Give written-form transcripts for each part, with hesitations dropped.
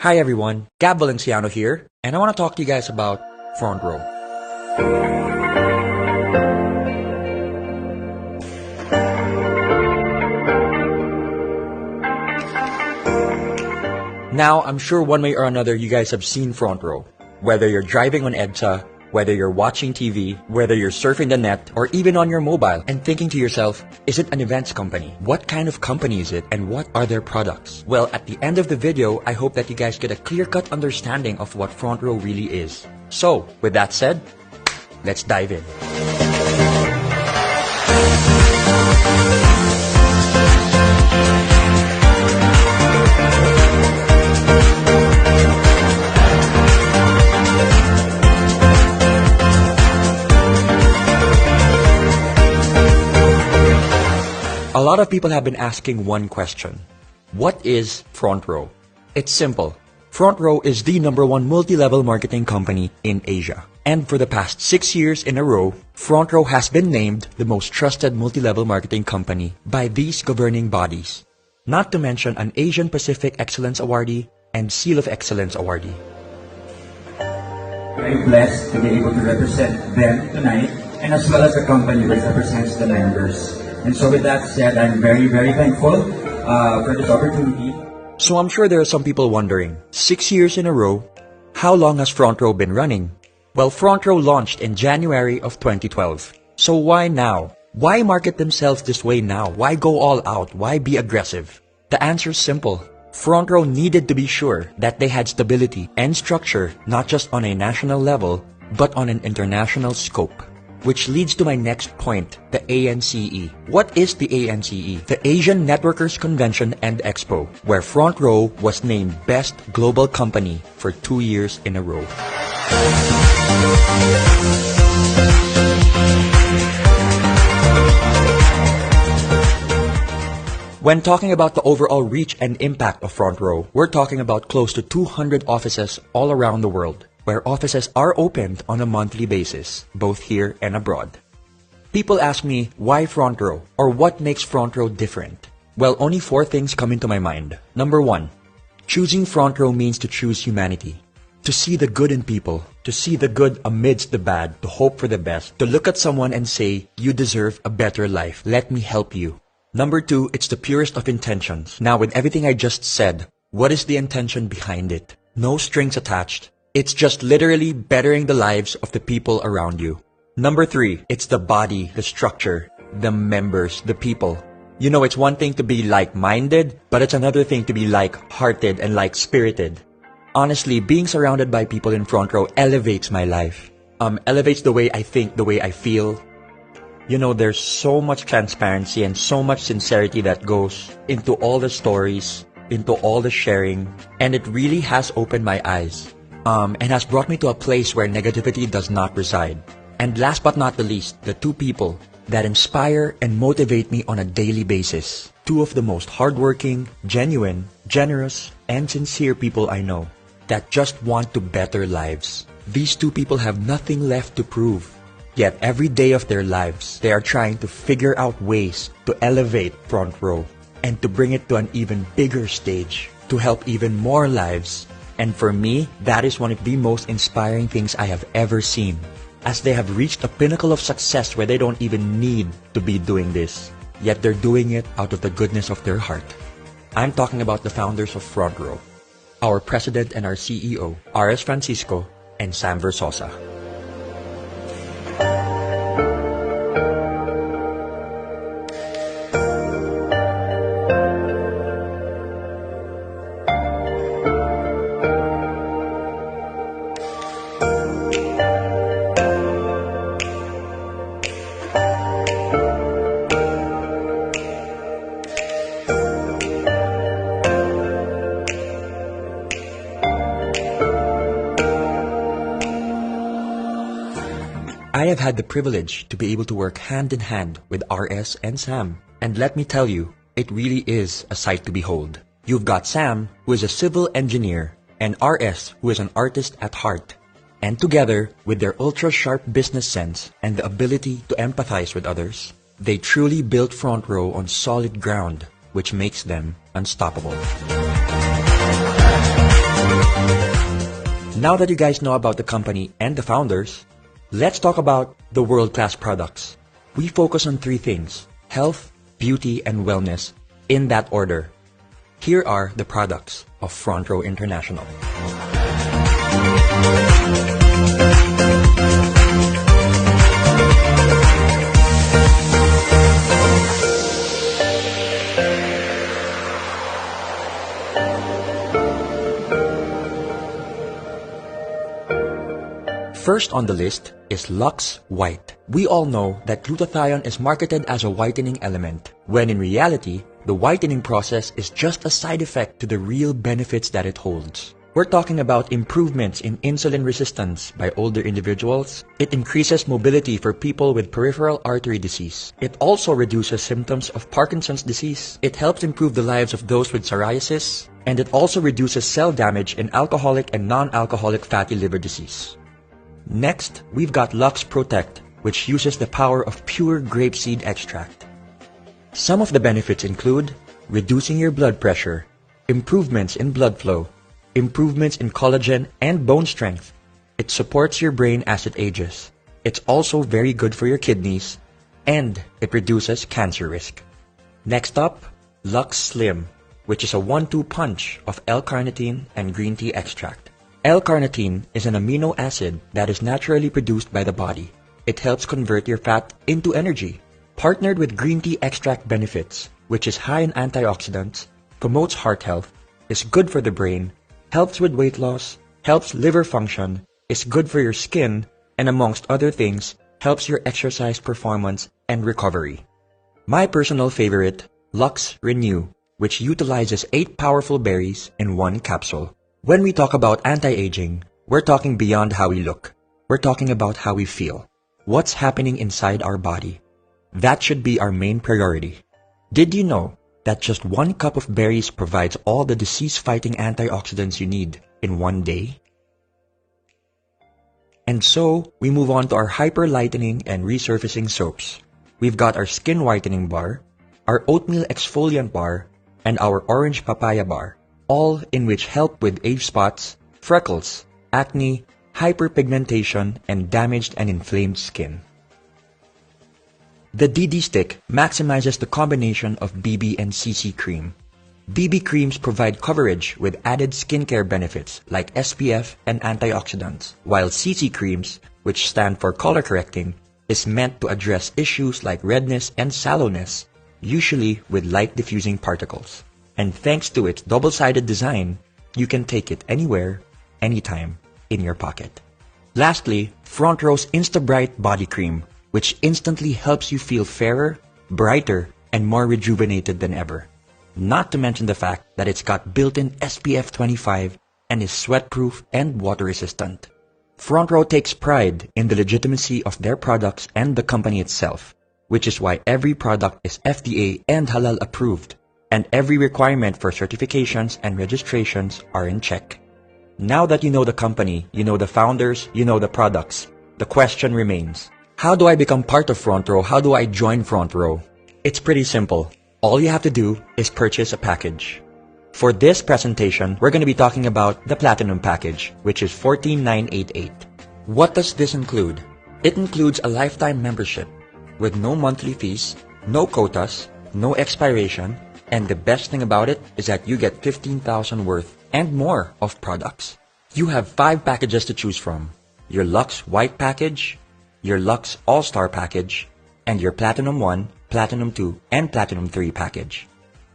Hi everyone, Gab Valenciano here, and I want to talk to you guys about Frontrow. Now, I'm sure one way or another you guys have seen Frontrow. Whether you're driving on EDSA, whether you're watching TV, whether you're surfing the net, or even on your mobile and thinking to yourself, is it an events company? What kind of company is it and what are their products? Well, at the end of the video, I hope that you guys get a clear-cut understanding of what Frontrow really is. So, with that said, let's dive in. A lot of people have been asking one question. What is Frontrow? It's simple. Frontrow is the #1 multi-level marketing company in Asia. And for the past 6 years in a row, Frontrow has been named the most trusted multi-level marketing company by these governing bodies. Not to mention an Asian Pacific Excellence Awardee and Seal of Excellence Awardee. Very blessed to be able to represent them tonight, and as well as the company which represents the members. And so with that said, I'm very, very thankful for this opportunity. So I'm sure there are some people wondering, 6 years in a row, how long has Frontrow been running? Well, Frontrow launched in January of 2012. So why now? Why market themselves this way now? Why go all out? Why be aggressive? The answer is simple. Frontrow needed to be sure that they had stability and structure not just on a national level, but on an international scope. Which leads to my next point, the ANCE. What is the ANCE? The Asian Networkers Convention and Expo, where Frontrow was named Best Global Company for 2 years in a row. When talking about the overall reach and impact of Frontrow, we're talking about close to 200 offices all around the world, where offices are opened on a monthly basis, both here and abroad. People ask me, why Frontrow? Or what makes Frontrow different? Well, only 4 things come into my mind. Number 1, choosing Frontrow means to choose humanity. To see the good in people, to see the good amidst the bad, to hope for the best, to look at someone and say, you deserve a better life, let me help you. Number 2, it's the purest of intentions. Now, with everything I just said, what is the intention behind it? No strings attached. It's just literally bettering the lives of the people around you. Number 3, it's the body, the structure, the members, the people. You know, it's one thing to be like-minded, but it's another thing to be like-hearted and like-spirited. Honestly, being surrounded by people in Frontrow elevates my life. Elevates the way I think, the way I feel. You know, there's so much transparency and so much sincerity that goes into all the stories, into all the sharing, and it really has opened my eyes. And has brought me to a place where negativity does not reside. And last but not the least, the 2 people that inspire and motivate me on a daily basis. 2 of the most hardworking, genuine, generous, and sincere people I know that just want to better lives. These 2 people have nothing left to prove. Yet every day of their lives, they are trying to figure out ways to elevate Frontrow and to bring it to an even bigger stage, to help even more lives. And for me, that is one of the most inspiring things I have ever seen, as they have reached a pinnacle of success where they don't even need to be doing this, yet they're doing it out of the goodness of their heart. I'm talking about the founders of Frontrow, our president and our CEO, R.S. Francisco and Sam Versosa. I have had the privilege to be able to work hand in hand with RS and Sam. And let me tell you, it really is a sight to behold. You've got Sam, who is a civil engineer, and RS, who is an artist at heart. And together, with their ultra-sharp business sense and the ability to empathize with others, they truly built Frontrow on solid ground, which makes them unstoppable. Now that you guys know about the company and the founders, let's talk about the world-class products. We focus on three things: health, beauty, and wellness, in that order. Here are the products of Frontrow International. First on the list is Lux White. We all know that glutathione is marketed as a whitening element, when in reality, the whitening process is just a side effect to the real benefits that it holds. We're talking about improvements in insulin resistance by older individuals. It increases mobility for people with peripheral artery disease. It also reduces symptoms of Parkinson's disease. It helps improve the lives of those with psoriasis. And it also reduces cell damage in alcoholic and non-alcoholic fatty liver disease. Next, we've got Lux Protect, which uses the power of pure grapeseed extract. Some of the benefits include reducing your blood pressure, improvements in blood flow, improvements in collagen and bone strength. It supports your brain as it ages. It's also very good for your kidneys, and it reduces cancer risk. Next up, Lux Slim, which is a 1-2 punch of L-carnitine and green tea extract. L-carnitine is an amino acid that is naturally produced by the body. It helps convert your fat into energy. Partnered with green tea extract benefits, which is high in antioxidants, promotes heart health, is good for the brain, helps with weight loss, helps liver function, is good for your skin, and amongst other things, helps your exercise performance and recovery. My personal favorite, Lux Renew, which utilizes 8 powerful berries in 1 capsule. When we talk about anti-aging, we're talking beyond how we look. We're talking about how we feel. What's happening inside our body? That should be our main priority. Did you know that just 1 cup of berries provides all the disease-fighting antioxidants you need in 1 day? And so, we move on to our hyper-lightening and resurfacing soaps. We've got our skin whitening bar, our oatmeal exfoliant bar, and our orange papaya bar, all in which help with age spots, freckles, acne, hyperpigmentation, and damaged and inflamed skin. The DD Stick maximizes the combination of BB and CC cream. BB creams provide coverage with added skincare benefits like SPF and antioxidants, while CC creams, which stand for color correcting, is meant to address issues like redness and sallowness, usually with light diffusing particles. And thanks to its double-sided design, you can take it anywhere, anytime, in your pocket. Lastly, Frontrow's Insta-Bright Body Cream, which instantly helps you feel fairer, brighter, and more rejuvenated than ever. Not to mention the fact that it's got built-in SPF 25 and is sweat-proof and water-resistant. Frontrow takes pride in the legitimacy of their products and the company itself, which is why every product is FDA and halal approved, and every requirement for certifications and registrations are in check. Now that you know the company, you know the founders, you know the products, the question remains, how do I become part of Frontrow? How do I join Frontrow? It's pretty simple. All you have to do is purchase a package. For this presentation, we're going to be talking about the Platinum package, which is $14,988. What does this include? It includes a lifetime membership with no monthly fees, no quotas, no expiration, and the best thing about it is that you get 15,000 worth and more of products. You have 5 packages to choose from: your Lux White package, your Lux All-Star package, and your Platinum 1, Platinum 2, and Platinum 3 package.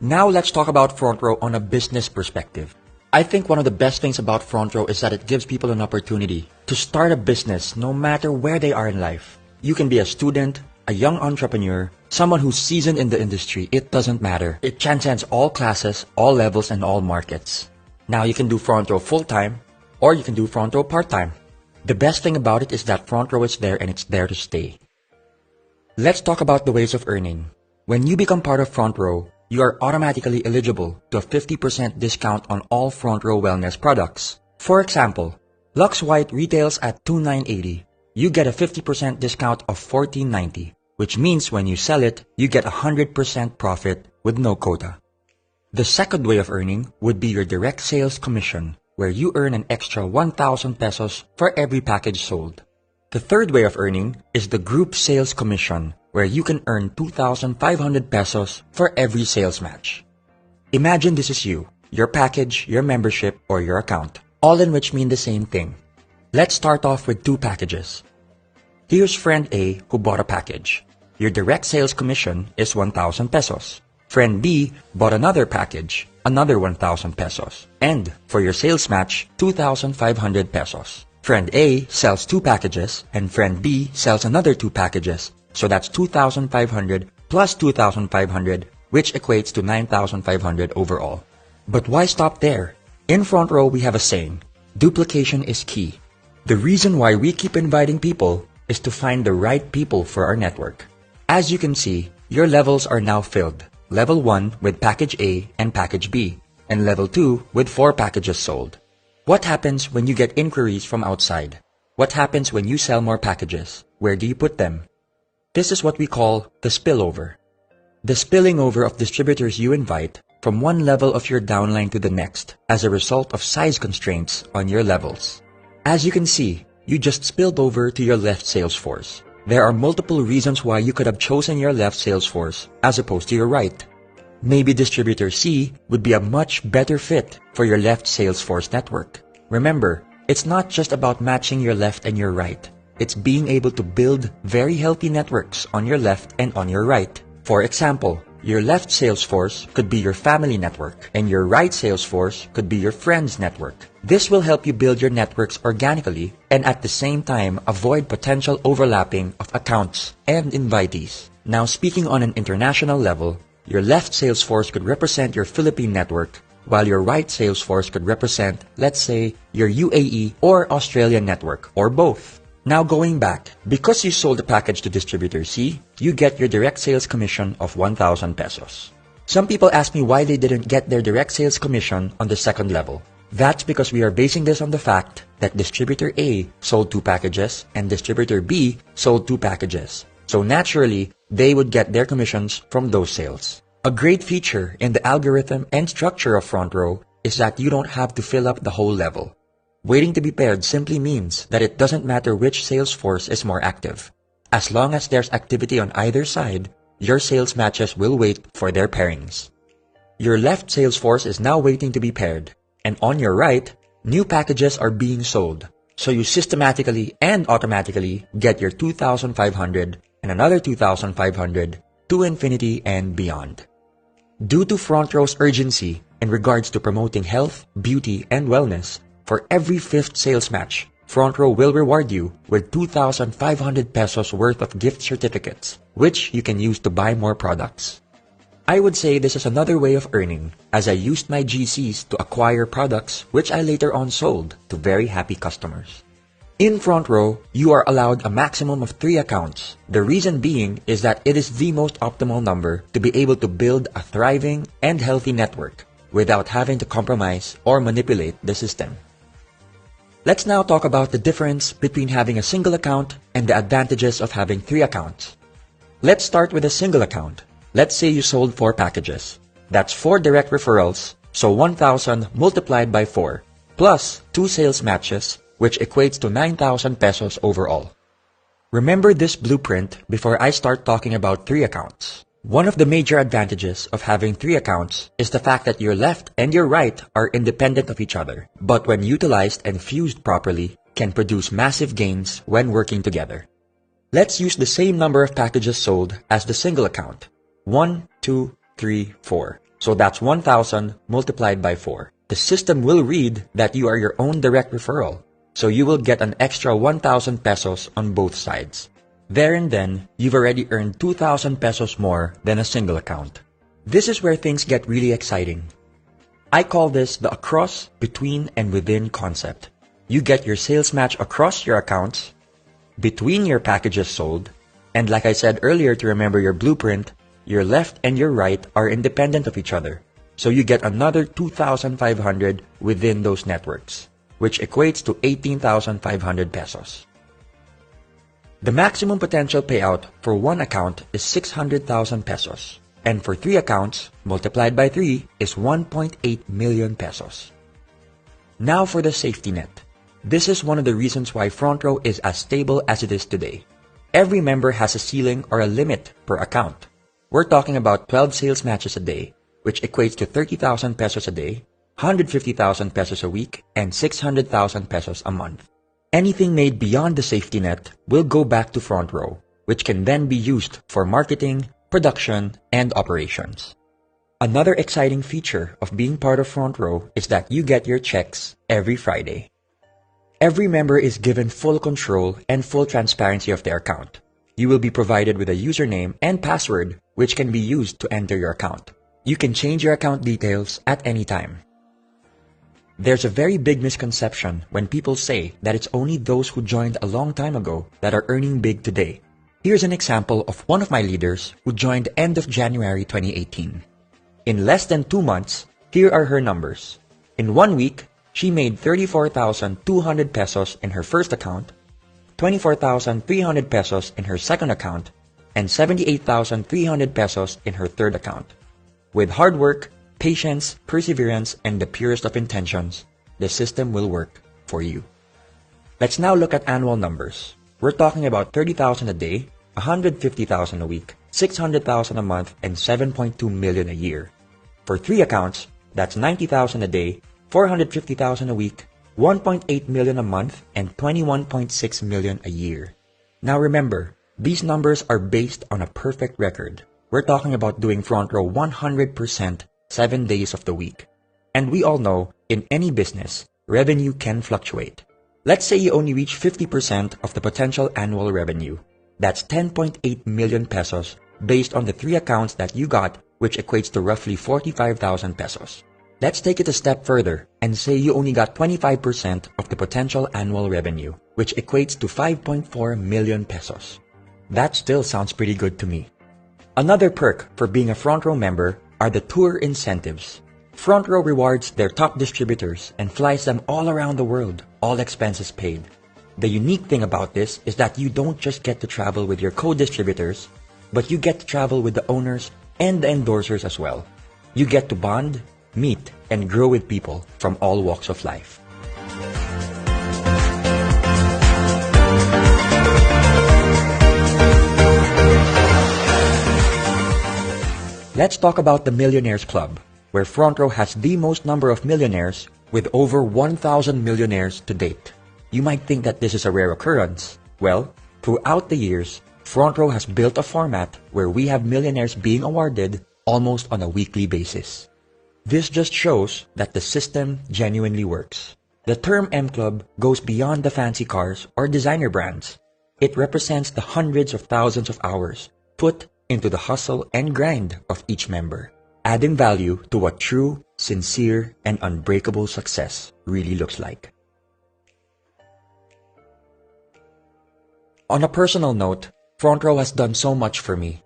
Now let's talk about Frontrow on a business perspective. I think one of the best things about Frontrow is that it gives people an opportunity to start a business no matter where they are in life. You can be a student, a young entrepreneur, someone who's seasoned in the industry. It doesn't matter. It transcends all classes, all levels, and all markets. Now you can do Frontrow full-time, or you can do Frontrow part-time. The best thing about it is that Frontrow is there and it's there to stay. Let's talk about the ways of earning. When you become part of Frontrow, you are automatically eligible to a 50% discount on all Frontrow wellness products. For example, Lux White retails at $2,980. You get a 50% discount of $1,490, which means when you sell it, you get 100% profit with no quota. The second way of earning would be your direct sales commission, where you earn an extra 1,000 pesos for every package sold. The third way of earning is the group sales commission, where you can earn 2,500 pesos for every sales match. Imagine this is you, your package, your membership, or your account, all in which mean the same thing. Let's start off with two packages. Here's friend A who bought a package. Your direct sales commission is 1,000 pesos. Friend B bought another package, another 1,000 pesos. And for your sales match, 2,500 pesos. Friend A sells two packages and friend B sells another two packages. So that's 2,500 plus 2,500, which equates to 9,500 overall. But why stop there? In Frontrow, we have a saying, duplication is key. The reason why we keep inviting people is to find the right people for our network. As you can see, your levels are now filled. Level 1 with package A and package B, and level 2 with 4 packages sold. What happens when you get inquiries from outside? What happens when you sell more packages? Where do you put them? This is what we call the spillover. The spilling over of distributors you invite from one level of your downline to the next as a result of size constraints on your levels. As you can see, you just spilled over to your left sales force. There are multiple reasons why you could have chosen your left sales force as opposed to your right. Maybe distributor C would be a much better fit for your left sales force network. Remember, it's not just about matching your left and your right. It's being able to build very healthy networks on your left and on your right. For example, your left sales force could be your family network, and your right sales force could be your friends network. This will help you build your networks organically and at the same time avoid potential overlapping of accounts and invitees. Now, speaking on an international level, your left sales force could represent your Philippine network, while your right sales force could represent, let's say, your UAE or Australian network, or both. Now going back, because you sold the package to distributor C, you get your direct sales commission of 1,000 pesos. Some people ask me why they didn't get their direct sales commission on the second level. That's because we are basing this on the fact that distributor A sold 2 packages and distributor B sold 2 packages. So naturally, they would get their commissions from those sales. A great feature in the algorithm and structure of Frontrow is that you don't have to fill up the whole level. Waiting to be paired simply means that it doesn't matter which sales force is more active. As long as there's activity on either side, your sales matches will wait for their pairings. Your left sales force is now waiting to be paired, and on your right, new packages are being sold. So you systematically and automatically get your 2,500 and another 2,500 to infinity and beyond. Due to Frontrow's urgency in regards to promoting health, beauty, and wellness, for every 5th sales match, Frontrow will reward you with 2,500 pesos worth of gift certificates, which you can use to buy more products. I would say this is another way of earning, as I used my GCs to acquire products which I later on sold to very happy customers. In Frontrow, you are allowed a maximum of 3 accounts. The reason being is that it is the most optimal number to be able to build a thriving and healthy network without having to compromise or manipulate the system. Let's now talk about the difference between having a single account and the advantages of having 3 accounts. Let's start with a single account. Let's say you sold 4 packages. That's 4 direct referrals, so 1,000 multiplied by 4, plus 2 sales matches, which equates to 9,000 pesos overall. Remember this blueprint before I start talking about 3 accounts. One of the major advantages of having 3 accounts is the fact that your left and your right are independent of each other, but when utilized and fused properly, can produce massive gains when working together. Let's use the same number of packages sold as the single account. 1, 2, 3, 4. So that's 1,000 multiplied by 4. The system will read that you are your own direct referral, so you will get an extra 1,000 pesos on both sides. There and then, you've already earned 2,000 pesos more than a single account. This is where things get really exciting. I call this the across, between, and within concept. You get your sales match across your accounts, between your packages sold, and like I said earlier to remember your blueprint, your left and your right are independent of each other. So you get another 2,500 within those networks, which equates to 18,500 pesos. The maximum potential payout for one account is 600,000 pesos, and for 3 accounts, multiplied by 3 is 1.8 million pesos. Now for the safety net. This is one of the reasons why Frontrow is as stable as it is today. Every member has a ceiling or a limit per account. We're talking about 12 sales matches a day, which equates to 30,000 pesos a day, 150,000 pesos a week, and 600,000 pesos a month. Anything made beyond the safety net will go back to Frontrow, which can then be used for marketing, production, and operations. Another exciting feature of being part of Frontrow is that you get your checks every Friday. Every member is given full control and full transparency of their account. You will be provided with a username and password which can be used to enter your account. You can change your account details at any time. There's a very big misconception when people say that it's only those who joined a long time ago that are earning big today. Here's an example of one of my leaders who joined end of January 2018. In less than 2 months, here are her numbers. In 1 week, she made 34,200 pesos in her first account, 24,300 pesos in her second account, and 78,300 pesos in her third account. With hard work, patience, perseverance, and the purest of intentions, the system will work for you. Let's now look at annual numbers. We're talking about 30,000 a day, 150,000 a week, 600,000 a month, and 7.2 million a year. For 3 accounts, that's 90,000 a day, 450,000 a week, 1.8 million a month, and 21.6 million a year. Now remember, these numbers are based on a perfect record. We're talking about doing Frontrow 100% 7 days of the week. And we all know, in any business, revenue can fluctuate. Let's say you only reach 50% of the potential annual revenue. That's 10.8 million pesos based on the 3 accounts that you got, which equates to roughly 45,000 pesos. Let's take it a step further and say you only got 25% of the potential annual revenue, which equates to 5.4 million pesos. That still sounds pretty good to me. Another perk for being a Frontrow member are the tour incentives. Frontrow rewards their top distributors and flies them all around the world, all expenses paid. The unique thing about this is that you don't just get to travel with your co-distributors, but you get to travel with the owners and the endorsers as well. You get to bond, meet, and grow with people from all walks of life. Let's talk about the Millionaires Club, where Frontrow has the most number of millionaires with over 1,000 millionaires to date. You might think that this is a rare occurrence. Well, throughout the years, Frontrow has built a format where we have millionaires being awarded almost on a weekly basis. This just shows that the system genuinely works. The term M Club goes beyond the fancy cars or designer brands. It represents the hundreds of thousands of hours put into the hustle and grind of each member, adding value to what true, sincere, and unbreakable success really looks like. On a personal note, Frontrow has done so much for me.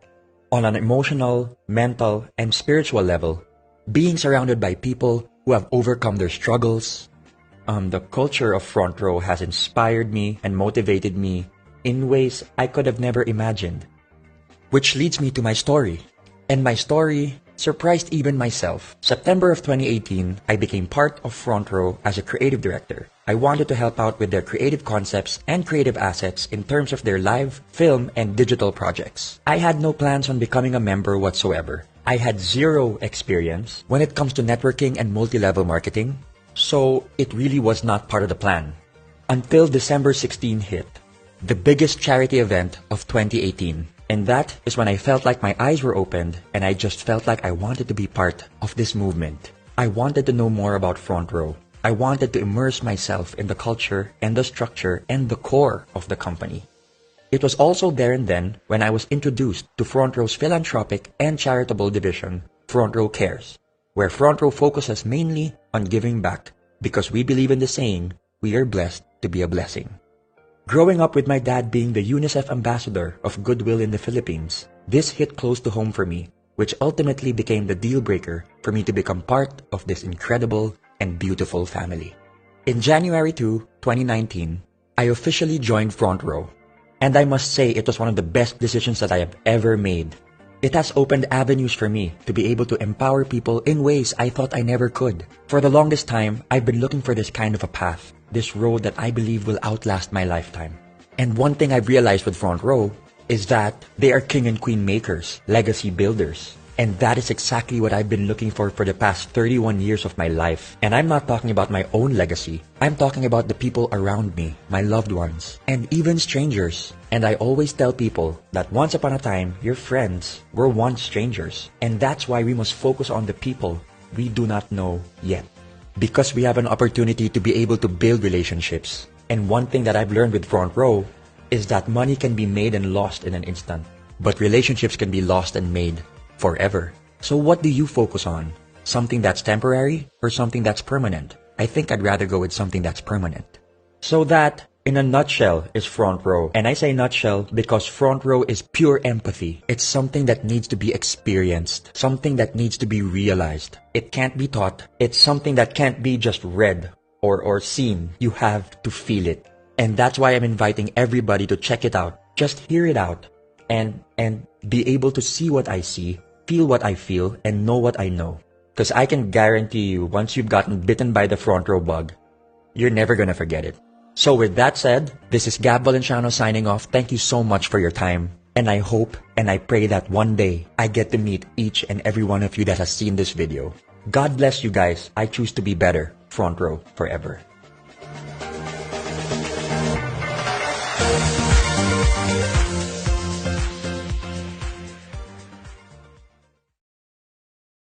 On an emotional, mental, and spiritual level, being surrounded by people who have overcome their struggles, the culture of Frontrow has inspired me and motivated me in ways I could have never imagined. Which leads me to my story. And my story surprised even myself. September of 2018, I became part of Frontrow as a creative director. I wanted to help out with their creative concepts and creative assets in terms of their live, film, and digital projects. I had no plans on becoming a member whatsoever. I had zero experience when it comes to networking and multi-level marketing, so it really was not part of the plan. Until December 16 hit, the biggest charity event of 2018. And that is when I felt like my eyes were opened and I just felt like I wanted to be part of this movement. I wanted to know more about Frontrow. I wanted to immerse myself in the culture and the structure and the core of the company. It was also there and then when I was introduced to Frontrow's philanthropic and charitable division, Frontrow Cares, where Frontrow focuses mainly on giving back because we believe in the saying, we are blessed to be a blessing. Growing up with my dad being the UNICEF ambassador of Goodwill in the Philippines, this hit close to home for me, which ultimately became the deal breaker for me to become part of this incredible and beautiful family. In January 2, 2019, I officially joined Frontrow, and I must say it was one of the best decisions that I have ever made. It has opened avenues for me to be able to empower people in ways I thought I never could. For the longest time, I've been looking for this kind of a path, this road that I believe will outlast my lifetime. And one thing I've realized with Frontrow is that they are king and queen makers, legacy builders. And that is exactly what I've been looking for the past 31 years of my life. And I'm not talking about my own legacy. I'm talking about the people around me, my loved ones, and even strangers. And I always tell people that once upon a time, your friends were once strangers. And that's why we must focus on the people we do not know yet. Because we have an opportunity to be able to build relationships. And one thing that I've learned with Frontrow is that money can be made and lost in an instant. But relationships can be lost and made forever. So what do you focus on? Something that's temporary or something that's permanent? I think I'd rather go with something that's permanent. So that, in a nutshell, is Frontrow. And I say nutshell because Frontrow is pure empathy. It's something that needs to be experienced, something that needs to be realized. It can't be taught. It's something that can't be just read or seen. You have to feel it. And that's why I'm inviting everybody to check it out. Just hear it out and be able to see what I see, feel what I feel, and know what I know. Because I can guarantee you, once you've gotten bitten by the Frontrow bug, you're never gonna forget it. So with that said, this is Gab Valenciano signing off. Thank you so much for your time. And I hope and I pray that one day I get to meet each and every one of you that has seen this video. God bless you guys. I choose to be better. Frontrow forever.